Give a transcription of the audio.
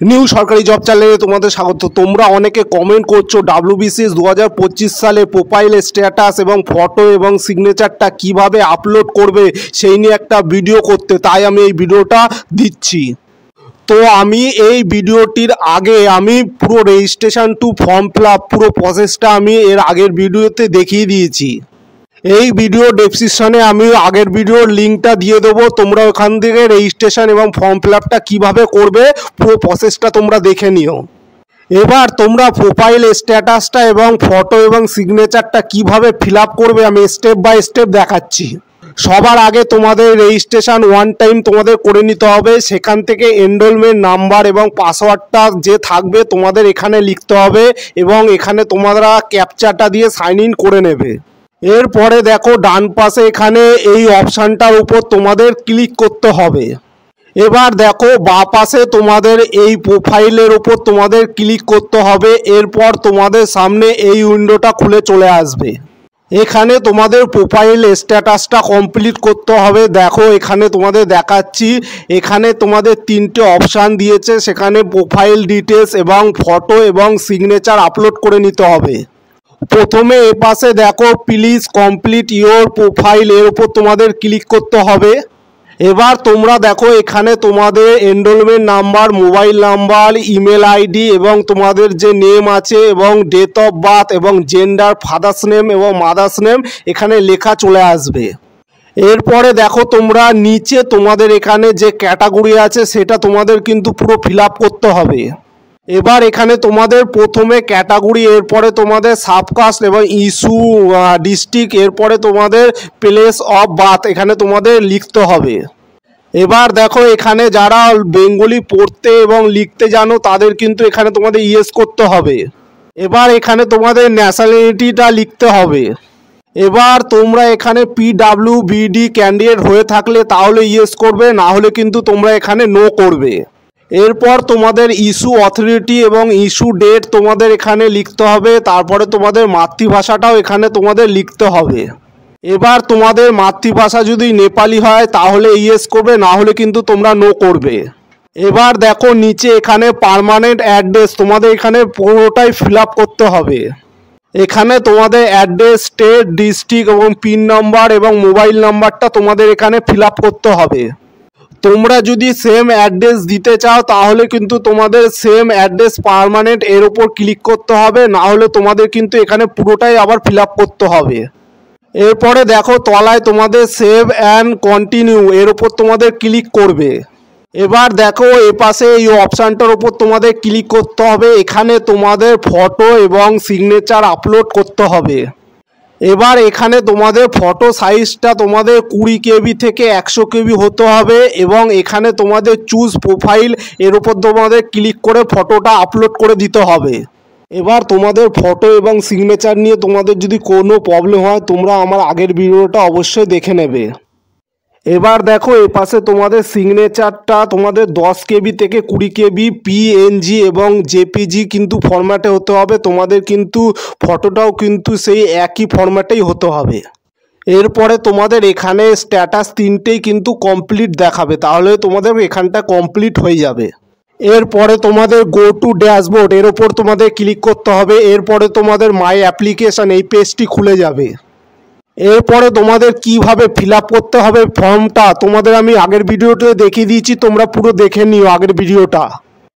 New সরকারি job চ্যানেলে তোমাদের স্বাগত। তোমরা অনেকে কমেন্ট করছো WBCS 2025 সালে প্রোফাইল স্ট্যাটাস এবং ফটো এবং সিগনেচারটা কিভাবে আপলোড করবে সেই নিয়ে একটা ভিডিও করতে, তাই আমি এই ভিডিওটা দিচ্ছি। তো আমি এই ভিডিওটির আগে আমি পুরো registration to form fill up পুরো প্রসেসটা আমি এর আগের ভিডিওতে দেখিয়ে দিয়েছি। এই ভিডিও ডেসক্রিপশনে আমি আগের ভিডিওর লিঙ্কটা দিয়ে দেবো, তোমরা ওখান থেকে রেজিস্ট্রেশন এবং ফর্ম ফিল আপটা কীভাবে করবে পুরো প্রসেসটা তোমরা দেখে নিও। এবার তোমরা প্রোফাইল স্ট্যাটাসটা এবং ফটো এবং সিগনেচারটা কিভাবে ফিল আপ করবে আমি স্টেপ বাই স্টেপ দেখাচ্ছি। সবার আগে তোমাদের রেজিস্ট্রেশন ওয়ান টাইম তোমাদের করে নিতে হবে। সেখান থেকে এনরোলমেন্ট নাম্বার এবং পাসওয়ার্ডটা যে থাকবে তোমাদের এখানে লিখতে হবে এবং এখানে তোমরা ক্যাপচাটা দিয়ে সাইন ইন করে নেবে। এরপরে দেখো ডান পাশে এখানে এই অপশানটার উপর তোমাদের ক্লিক করতে হবে। এবার দেখো বাঁ পাশে তোমাদের এই প্রোফাইলের উপর তোমাদের ক্লিক করতে হবে। এরপর তোমাদের সামনে এই উইন্ডোটা খুলে চলে আসবে। এখানে তোমাদের প্রোফাইল স্ট্যাটাসটা কমপ্লিট করতে হবে। দেখো এখানে তোমাদের দেখাচ্ছি, এখানে তোমাদের তিনটে অপশান দিয়েছে, সেখানে প্রোফাইল ডিটেলস এবং ফটো এবং সিগনেচার আপলোড করে নিতে হবে। প্রথমে এ পাশে দেখো প্লিজ কমপ্লিট ইওর প্রোফাইল, এর উপর তোমাদের ক্লিক করতে হবে। এবার তোমরা দেখো এখানে তোমাদের enrolment number, mobile number, email ID এবং তোমাদের যে নেম আছে এবং ডেট অফ বার্থ এবং জেন্ডার, ফাদার্স নেম এবং মাদার্স নেম এখানে লেখা চলে আসবে। এরপরে দেখো তোমরা নিচে তোমাদের এখানে যে ক্যাটাগরি আছে সেটা তোমাদের কিন্তু পুরো ফিল আপ করতে হবে। এবার এখানে তোমাদের প্রথমে ক্যাটাগরি, এরপরে তোমাদের সাবকাস্ট এবং ইস্যু ডিস্ট্রিক্ট, এরপরে তোমাদের প্লেস অফ বার্থ এখানে তোমাদের লিখতে হবে। এবার দেখো এখানে যারা বেঙ্গলি পড়তে এবং লিখতে জানো তাদের কিন্তু এখানে তোমাদের ইয়েস করতে হবে। এবার এখানে তোমাদের ন্যাশনালিটিটা লিখতে হবে। এবার তোমরা এখানে PWBD ক্যান্ডিডেট হয়ে থাকলে তাহলে ইয়েস করবে, না হলে কিন্তু তোমরা এখানে নো করবে। এরপর তোমাদের ইস্যু অথরিটি এবং ইস্যু ডেট তোমাদের এখানে লিখতে হবে। তারপরে তোমাদের মাতৃভাষাটাও এখানে তোমাদের লিখতে হবে। এবার তোমাদের মাতৃভাষা যদি নেপালি হয় তাহলে ইয়েস করবে, না হলে কিন্তু তোমরা নো করবে। এবার দেখো নিচে এখানে পার্মানেন্ট অ্যাড্রেস তোমাদের এখানে পুরোটাই ফিল আপ করতে হবে। এখানে তোমাদের অ্যাড্রেস, স্টেট, ডিস্ট্রিক্ট এবং পিন নাম্বার এবং মোবাইল নাম্বারটা তোমাদের এখানে ফিল আপ করতে হবে। তোমরা যদি সেম অ্যাড্রেস দিতে চাও তাহলে কিন্তু তোমাদের সেম অ্যাড্রেস পার্মানেন্ট এর উপর ক্লিক করতে হবে, না হলে তোমাদের কিন্তু এখানে পুরোটাই আবার ফিল আপ করতে হবে। এরপরে দেখো তলায় তোমাদের সেভ অ্যান্ড কন্টিনিউ এর উপর তোমাদের ক্লিক করবে। এবার দেখো এ পাশে এই অপশানটার উপর তোমাদের ক্লিক করতে হবে। এখানে তোমাদের ফটো এবং সিগনেচার আপলোড করতে হবে। এবার এখানে তোমাদের ফটো সাইজটা তোমাদের 20 KB থেকে 100 KB হতে হবে এবং এখানে তোমাদের চুজ প্রোফাইল এর উপর তোমাদের ক্লিক করে ফটোটা আপলোড করে দিতে হবে। এবার তোমাদের ফটো এবং সিগনেচার নিয়ে তোমাদের যদি কোনো প্রবলেম হয় তোমরা আমার আগের ভিডিওটা অবশ্যই দেখে নেবে। এবার দেখো এ পাশে তোমাদের সিগনেচারটা তোমাদের 10 KB থেকে 20 KB PNG এবং JPG কিন্তু ফরম্যাটে হতে হবে। তোমাদের কিন্তু ফটোটাও কিন্তু সেই একই ফরম্যাটেই হতে হবে। এরপরে তোমাদের এখানে স্ট্যাটাস তিনটেই কিন্তু কমপ্লিট দেখাবে, তাহলে তোমাদের এখানটা কমপ্লিট হয়ে যাবে। এরপরে তোমাদের গো টু ড্যাশবোর্ড এর ওপর তোমাদের ক্লিক করতে হবে। এরপরে তোমাদের মাই অ্যাপ্লিকেশান এই পেজটি খুলে যাবে। এরপরে তোমাদের কিভাবে ফিল আপ করতে হবে ফর্মটা তোমাদের আমি আগের ভিডিওতে দেখিয়ে দিয়েছি, তোমরা পুরো দেখে নিও আগের ভিডিওটা।